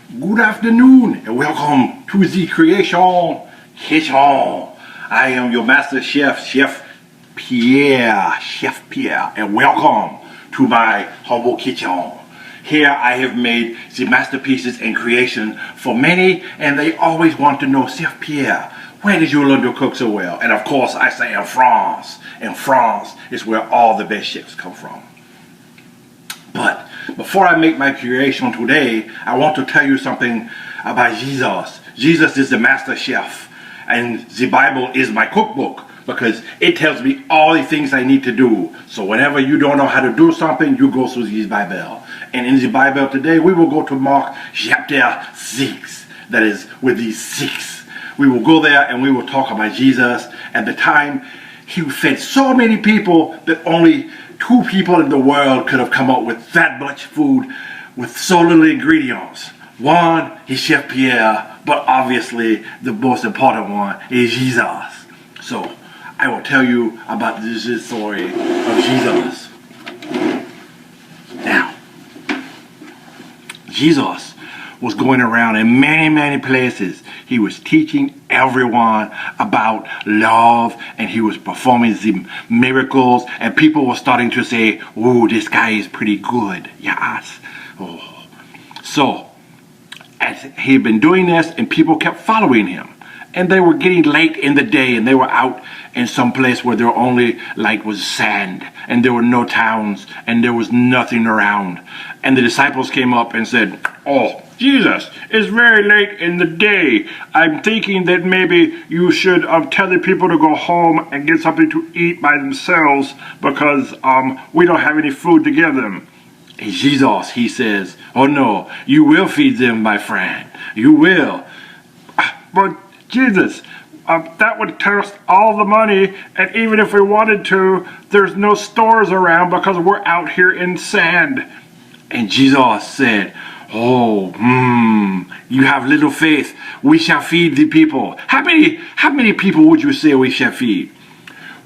Good afternoon and welcome to the Creation Kitchen. I am your master chef, Chef Pierre, and welcome to my humble kitchen. Here I have made the masterpieces and creation for many, and they always want to know, Chef Pierre, where did you learn to cook so well? And of course I say in France. And France is where all the best chefs come from. But before I make my creation today, I want to tell you something about Jesus. Jesus is the master chef, and the Bible is my cookbook because it tells me all the things I need to do. So whenever you don't know how to do something, you go through the Bible. And in the Bible today, we will go to Mark chapter 6. That is, with these 6. We will go there and we will talk about Jesus. At the time, he fed so many people that only 2 people in the world could have come up with that much food with so little ingredients. One is Chef Pierre, but obviously the most important one is Jesus. So I will tell you about this story of Jesus. Now, Jesus was going around in many places. He was teaching everyone about love, and he was performing the miracles, and people were starting to say, "Ooh, this guy is pretty good." Yes. Oh. So, as he'd been doing this, and people kept following him, and they were getting late in the day, and they were out in some place where there only was sand, and there were no towns, and there was nothing around. And the disciples came up and said, "Oh, Jesus, it's very late in the day. I'm thinking that maybe you should tell the people to go home and get something to eat by themselves because we don't have any food to give them." And Jesus, he says, "Oh no, you will feed them, my friend. You will." "But Jesus, that would cost all the money, and even if we wanted to, there's no stores around because we're out here in sand." And Jesus said, "Oh, you have little faith. We shall feed the people." How many people would you say we shall feed?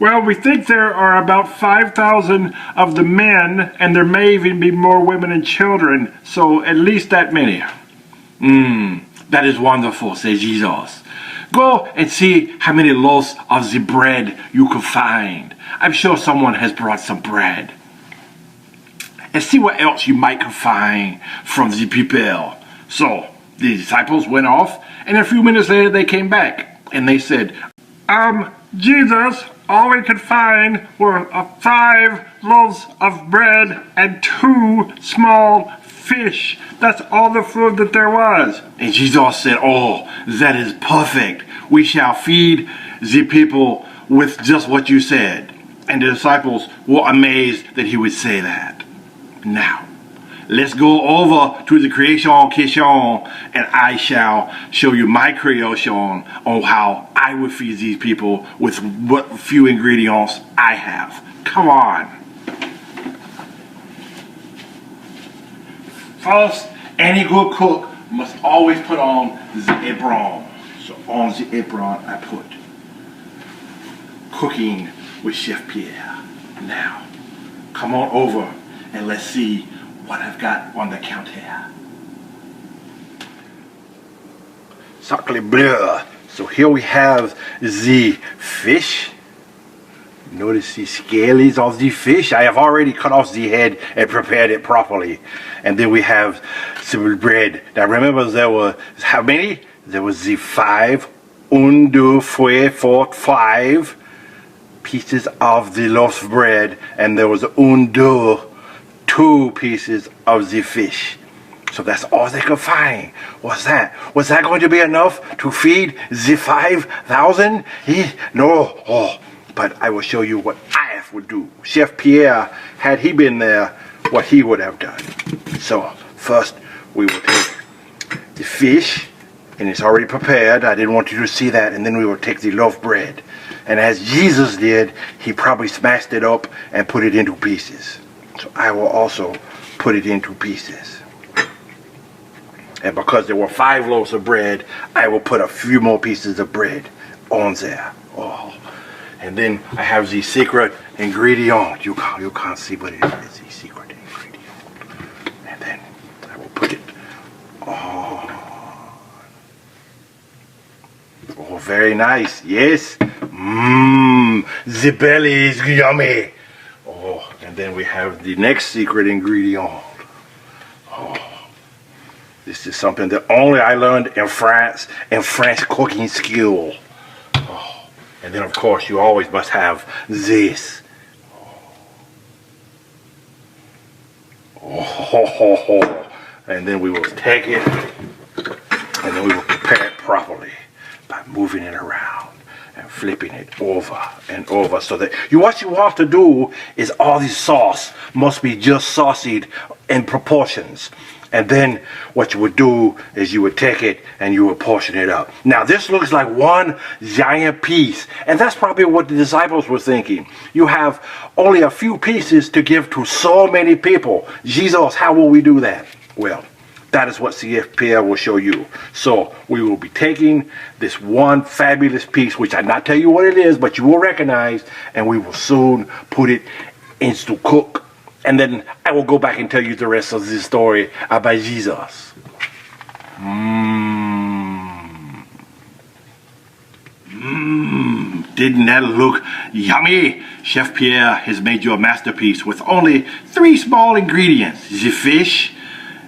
"Well, we think there are about 5,000 of the men, and there may even be more women and children, so at least that many." "That is wonderful," says Jesus. "Go and see how many loaves of the bread you can find. I'm sure someone has brought some bread. And see what else you might find from the people." So the disciples went off, and a few minutes later they came back, and they said, "Jesus, all we could find were 5 loaves of bread and 2 small fish. That's all the food that there was." And Jesus said, "Oh, that is perfect. We shall feed the people with just what you said." And the disciples were amazed that he would say that. Now, let's go over to the Creation Kitchen, and I shall show you my creation on how I would feed these people with what few ingredients I have. Come on. First, any good cook must always put on the apron. So on the apron I put Cooking with Chef Pierre. Now, come on over and let's see what I've got on the counter. Sacre bleu. So here we have the fish. Notice the scales of the fish. I have already cut off the head and prepared it properly. And then we have some bread. Now remember, there were how many? There was the 5, 1, 2, 3, 4, 5 pieces of the loaf of bread, and there was 1, 2 pieces of the fish. So that's all they could find. What's that? Was that going to be enough to feed the 5,000? No. Oh, but I will show you what I would do. Chef Pierre, had he been there, what he would have done. So first we will take the fish, and it's already prepared. I didn't want you to see that. And then we will take the loaf of bread. And as Jesus did, he probably smashed it up and put it into pieces. So I will also put it into pieces. And because there were 5 loaves of bread, I will put a few more pieces of bread on there. Oh. And then I have the secret ingredient. You can't see what it is, the secret ingredient. And then I will put it. Oh. very nice. Yes. The belly is yummy. Oh, and then we have the next secret ingredient. Oh, this is something that only I learned in France, in French cooking school. Oh, and then of course you always must have this. Oh, and then we will take it, and then we will prepare it properly by moving it around and flipping it over and over, so that what you have to do is all this sauce must be just saucied in proportions. And then what you would do is you would take it and you would portion it up. Now this looks like one giant piece, and that's probably what the disciples were thinking. You have only a few pieces to give to so many people. Jesus, how will we do that? Well, that is what C.F. Pierre will show you. So we will be taking this one fabulous piece, which I not tell you what it is, but you will recognize, and we will soon put it into cook. And then I will go back and tell you the rest of this story about Jesus. Didn't that look yummy? Chef Pierre has made you a masterpiece with only 3 small ingredients. The fish,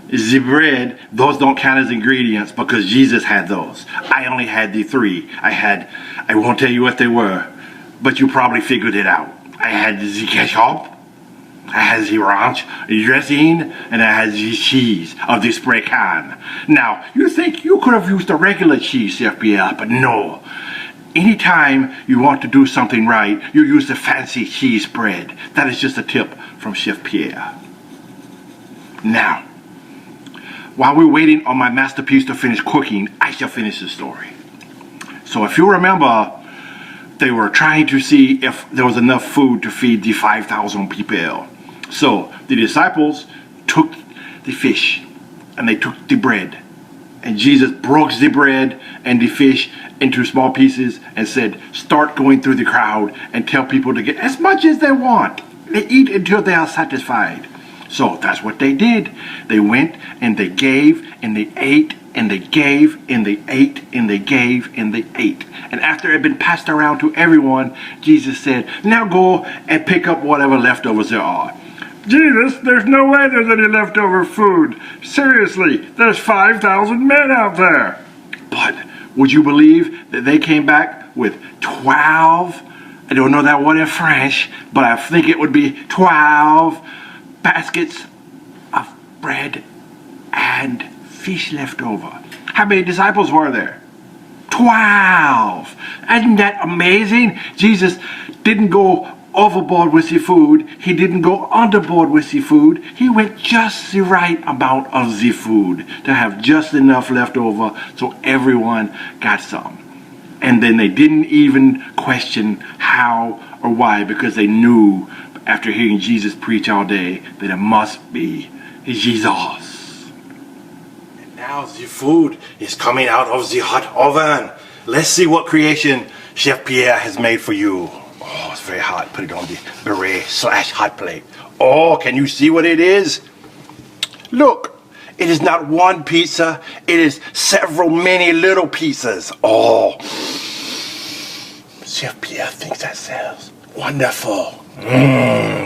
the bread, those don't count as ingredients because Jesus had those. I only had the 3. I won't tell you what they were, but you probably figured it out. I had the ketchup, I had the ranch dressing, and I had the cheese of the spray can. Now, you think you could have used a regular cheese, Chef Pierre, but no. Anytime you want to do something right, you use the fancy cheese spread. That is just a tip from Chef Pierre. Now, while we're waiting on my masterpiece to finish cooking, I shall finish the story. So if you remember, they were trying to see if there was enough food to feed the 5,000 people. So the disciples took the fish and they took the bread. And Jesus broke the bread and the fish into small pieces and said, start going through the crowd and tell people to get as much as they want. They eat until they are satisfied. So that's what they did. They went and they gave and they ate and they gave and they ate and they gave and they ate. And after it had been passed around to everyone, Jesus said, now go and pick up whatever leftovers there are. Jesus, there's no way there's any leftover food. Seriously, there's 5,000 men out there. But would you believe that they came back with 12, I don't know that word in French, but I think it would be 12 baskets of bread and fish left over. How many disciples were there? 12. Isn't that amazing? Jesus didn't go overboard with the food. He didn't go underboard with the food. He went just the right amount of the food to have just enough left over so everyone got some. And then they didn't even question how or why, because they knew after hearing Jesus preach all day that it must be Jesus. And now the food is coming out of the hot oven. Let's see what creation Chef Pierre has made for you. Oh, it's very hot. Put it on the beret/hot plate. Oh, can you see what it is? Look, it is not one pizza. It is several many little pizzas. Oh, Chef Pierre thinks that sounds wonderful.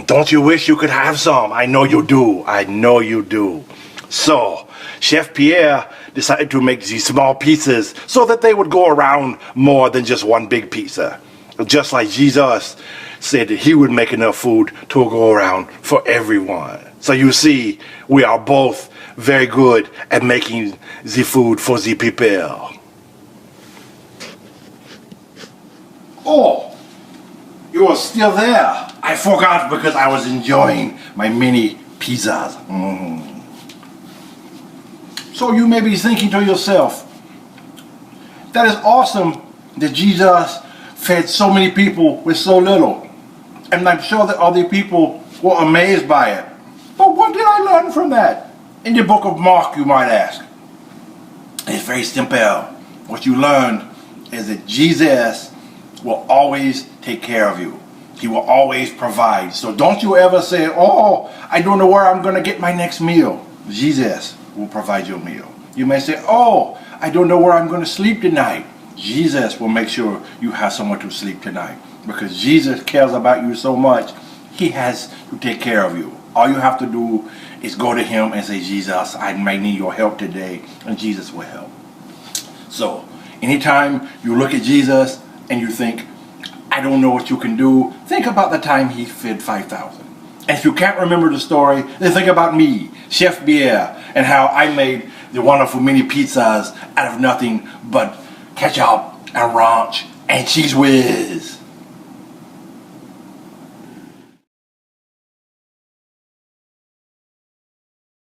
Don't you wish you could have some? I know you do. I know you do. So, Chef Pierre decided to make these small pizzas so that they would go around more than just one big pizza. Just like Jesus said that he would make enough food to go around for everyone. So you see, we are both very good at making the food for the people. Oh, you are still there. I forgot because I was enjoying my mini pizzas. So you may be thinking to yourself, that is awesome that Jesus fed so many people with so little. And I'm sure that other people were amazed by it. But what did I learn from that? In the book of Mark, you might ask. It's very simple. What you learned is that Jesus will always take care of you. He will always provide. So don't you ever say, oh, I don't know where I'm going to get my next meal. Jesus will provide you a meal. You may say, oh, I don't know where I'm going to sleep tonight. Jesus will make sure you have somewhere to sleep tonight. Because Jesus cares about you so much, he has to take care of you. All you have to do is go to him and say, Jesus, I may need your help today, and Jesus will help. So, anytime you look at Jesus and you think, I don't know what you can do, think about the time he fed 5,000. And if you can't remember the story, then think about me, Chef Pierre, and how I made the wonderful mini pizzas out of nothing but ketchup and ranch and cheese whiz.